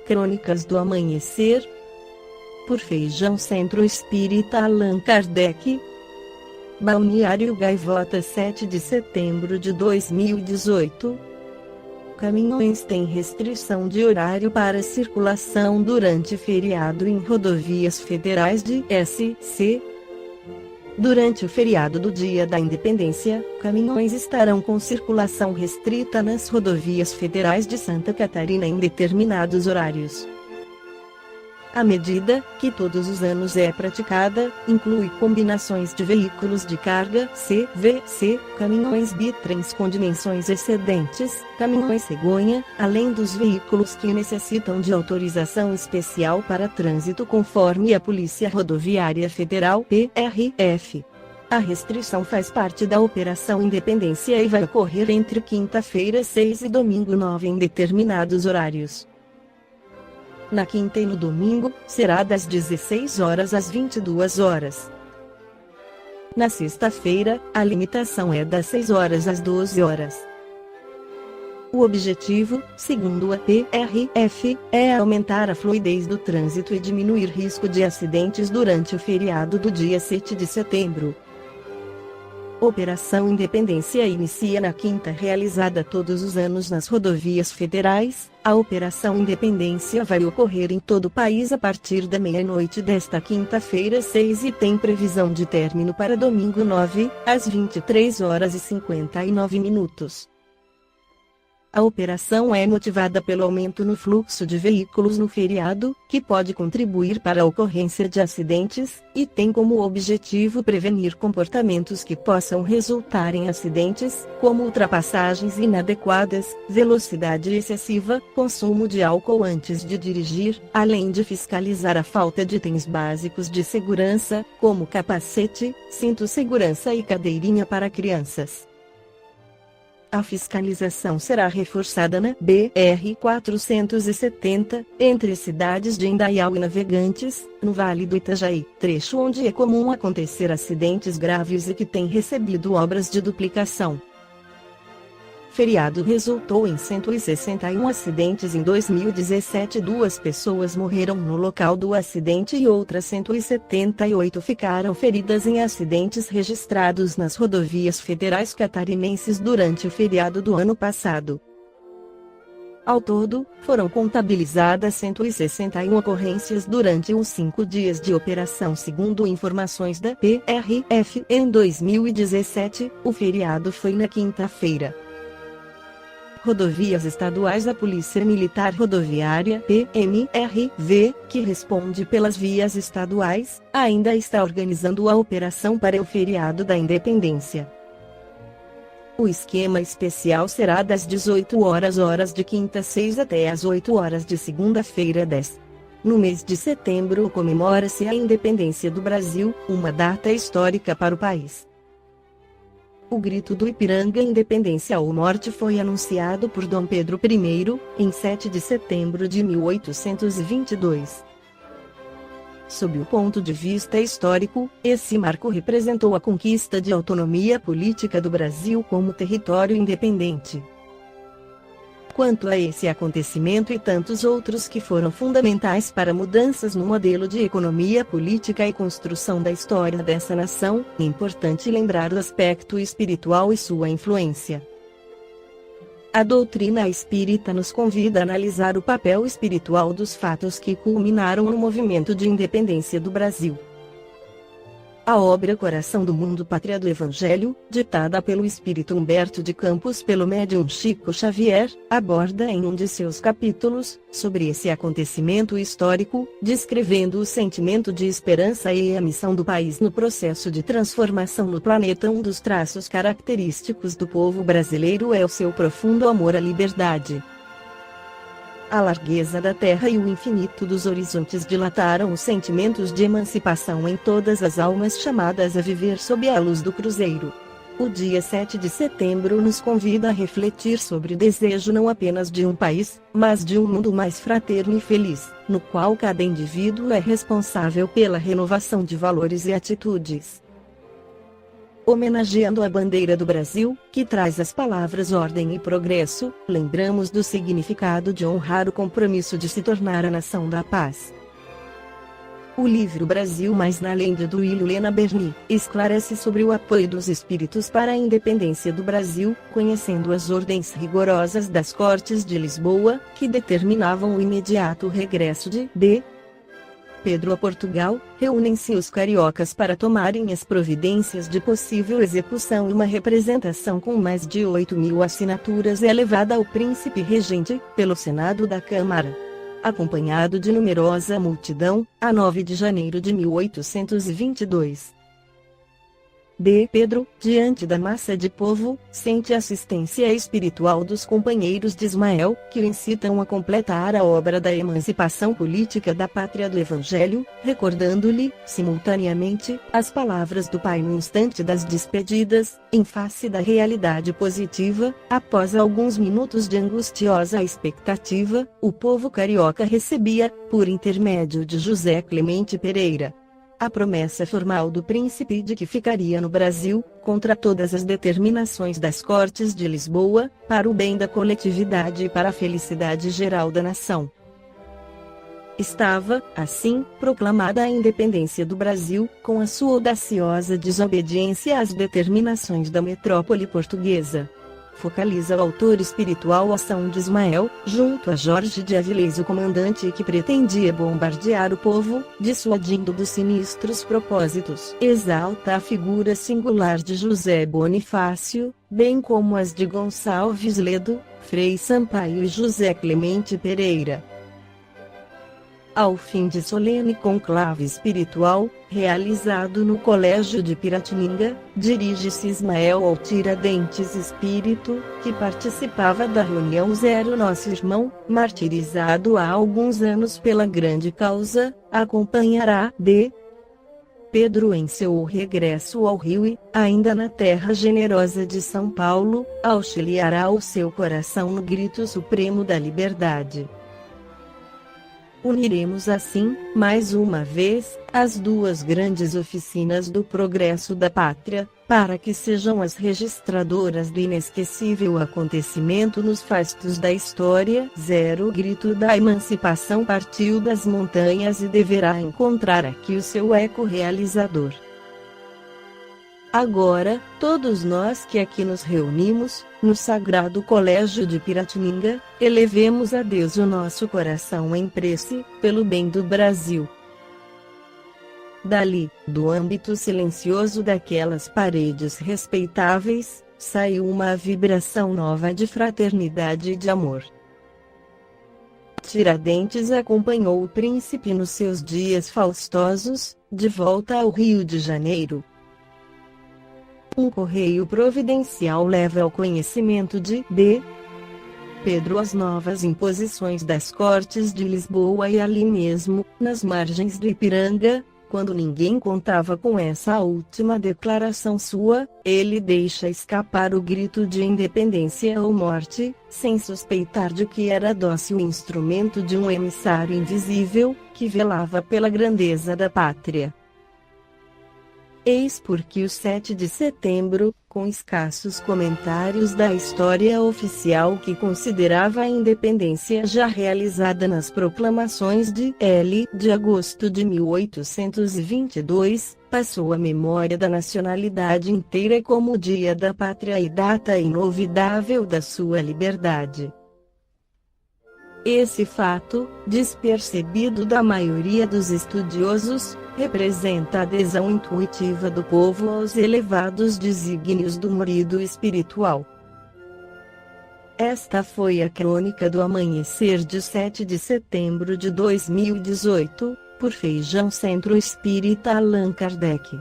Crônicas do Amanhecer, por Feijão Centro Espírita Allan Kardec. Balneário Gaivota, 7 de setembro de 2018. Caminhões têm restrição de horário para circulação durante feriado em rodovias federais de SC. Durante o feriado do Dia da Independência, caminhões estarão com circulação restrita nas rodovias federais de Santa Catarina em determinados horários. A medida, que todos os anos é praticada, inclui combinações de veículos de carga CVC, caminhões bitrens com dimensões excedentes, caminhões cegonha, além dos veículos que necessitam de autorização especial para trânsito conforme a Polícia Rodoviária Federal (PRF). A restrição faz parte da Operação Independência e vai ocorrer entre quinta-feira 6 e domingo 9 em determinados horários. Na quinta e no domingo, será das 16 horas às 22 horas. Na sexta-feira, a limitação é das 6 horas às 12 horas. O objetivo, segundo a PRF, é aumentar a fluidez do trânsito e diminuir risco de acidentes durante o feriado do dia 7 de setembro. Operação Independência inicia na quinta, realizada todos os anos nas rodovias federais. A Operação Independência vai ocorrer em todo o país a partir da meia-noite desta quinta-feira 6 e tem previsão de término para domingo 9, às 23 horas e 59 minutos. A operação é motivada pelo aumento no fluxo de veículos no feriado, que pode contribuir para a ocorrência de acidentes, e tem como objetivo prevenir comportamentos que possam resultar em acidentes, como ultrapassagens inadequadas, velocidade excessiva, consumo de álcool antes de dirigir, além de fiscalizar a falta de itens básicos de segurança, como capacete, cinto segurança e cadeirinha para crianças. A fiscalização será reforçada na BR-470, entre cidades de Indaial e Navegantes, no Vale do Itajaí, trecho onde é comum acontecer acidentes graves e que tem recebido obras de duplicação. Feriado resultou em 161 acidentes em 2017. 2 pessoas morreram no local do acidente e outras 178 ficaram feridas em acidentes registrados nas rodovias federais catarinenses durante o feriado do ano passado. Ao todo, foram contabilizadas 161 ocorrências durante os 5 dias de operação, segundo informações da PRF. Em 2017, o feriado foi na quinta-feira. Rodovias Estaduais. Da Polícia Militar Rodoviária (PMRV), que responde pelas vias estaduais, ainda está organizando a operação para o feriado da Independência. O esquema especial será das 18 horas de quinta 6 até às 8 horas de segunda-feira 10. No mês de setembro comemora-se a independência do Brasil, uma data histórica para o país. O Grito do Ipiranga, Independência ou Morte, foi anunciado por Dom Pedro I, em 7 de setembro de 1822. Sob o ponto de vista histórico, esse marco representou a conquista de autonomia política do Brasil como território independente. Quanto a esse acontecimento e tantos outros que foram fundamentais para mudanças no modelo de economia política e construção da história dessa nação, é importante lembrar o aspecto espiritual e sua influência. A doutrina espírita nos convida a analisar o papel espiritual dos fatos que culminaram no movimento de independência do Brasil. A obra Coração do Mundo, Pátria do Evangelho, ditada pelo espírito Humberto de Campos pelo médium Chico Xavier, aborda em um de seus capítulos, sobre esse acontecimento histórico, descrevendo o sentimento de esperança e a missão do país no processo de transformação no planeta. Um dos traços característicos do povo brasileiro é o seu profundo amor à liberdade. A largueza da terra e o infinito dos horizontes dilataram os sentimentos de emancipação em todas as almas chamadas a viver sob a luz do Cruzeiro. O dia 7 de setembro nos convida a refletir sobre o desejo não apenas de um país, mas de um mundo mais fraterno e feliz, no qual cada indivíduo é responsável pela renovação de valores e atitudes. Homenageando a bandeira do Brasil, que traz as palavras ordem e progresso, lembramos do significado de honrar o compromisso de se tornar a nação da paz. O livro Brasil Mais na Lenda do Ilulena Berni esclarece sobre o apoio dos espíritos para a independência do Brasil, conhecendo as ordens rigorosas das Cortes de Lisboa, que determinavam o imediato regresso de D. Pedro a Portugal. Reúnem-se os cariocas para tomarem as providências de possível execução e uma representação com mais de 8.000 assinaturas é levada ao príncipe regente, pelo Senado da Câmara. Acompanhado de numerosa multidão, a 9 de janeiro de 1822. D. Pedro, diante da massa de povo, sente a assistência espiritual dos companheiros de Ismael, que o incitam a completar a obra da emancipação política da pátria do Evangelho, recordando-lhe, simultaneamente, as palavras do pai no instante das despedidas, em face da realidade positiva. Após alguns minutos de angustiosa expectativa, o povo carioca recebia, por intermédio de José Clemente Pereira, a promessa formal do príncipe de que ficaria no Brasil, contra todas as determinações das Cortes de Lisboa, para o bem da coletividade e para a felicidade geral da nação. Estava, assim, proclamada a independência do Brasil, com a sua audaciosa desobediência às determinações da metrópole portuguesa. Focaliza o autor espiritual a ação de Ismael, junto a Jorge de Avilés, o comandante que pretendia bombardear o povo, dissuadindo dos sinistros propósitos. Exalta a figura singular de José Bonifácio, bem como as de Gonçalves Ledo, Frei Sampaio e José Clemente Pereira. Ao fim de solene conclave espiritual, realizado no Colégio de Piratininga, dirige-se Ismael ao Tiradentes espírito, que participava da reunião. Nosso irmão, martirizado há alguns anos pela grande causa, acompanhará D. Pedro em seu regresso ao Rio e, ainda na terra generosa de São Paulo, auxiliará o seu coração no grito supremo da liberdade. Uniremos assim, mais uma vez, as duas grandes oficinas do progresso da pátria, para que sejam as registradoras do inesquecível acontecimento nos fastos da história. O grito da emancipação partiu das montanhas e deverá encontrar aqui o seu eco realizador. Agora, todos nós que aqui nos reunimos, no Sagrado Colégio de Piratininga, elevemos a Deus o nosso coração em prece, pelo bem do Brasil. Dali, do âmbito silencioso daquelas paredes respeitáveis, saiu uma vibração nova de fraternidade e de amor. Tiradentes acompanhou o príncipe nos seus dias faustosos, de volta ao Rio de Janeiro. Um correio providencial leva ao conhecimento de D. Pedro as novas imposições das Cortes de Lisboa e ali mesmo, nas margens do Ipiranga, quando ninguém contava com essa última declaração sua, ele deixa escapar o grito de independência ou morte, sem suspeitar de que era dócil instrumento de um emissário invisível, que velava pela grandeza da pátria. Eis porque o 7 de setembro, com escassos comentários da história oficial que considerava a independência já realizada nas proclamações de L. de agosto de 1822, passou a memória da nacionalidade inteira como o Dia da Pátria e data inovidável da sua liberdade. Esse fato, despercebido da maioria dos estudiosos, representa a adesão intuitiva do povo aos elevados desígnios do morido espiritual. Esta foi a crônica do amanhecer de 7 de setembro de 2018, por Feijão Centro Espírita Allan Kardec.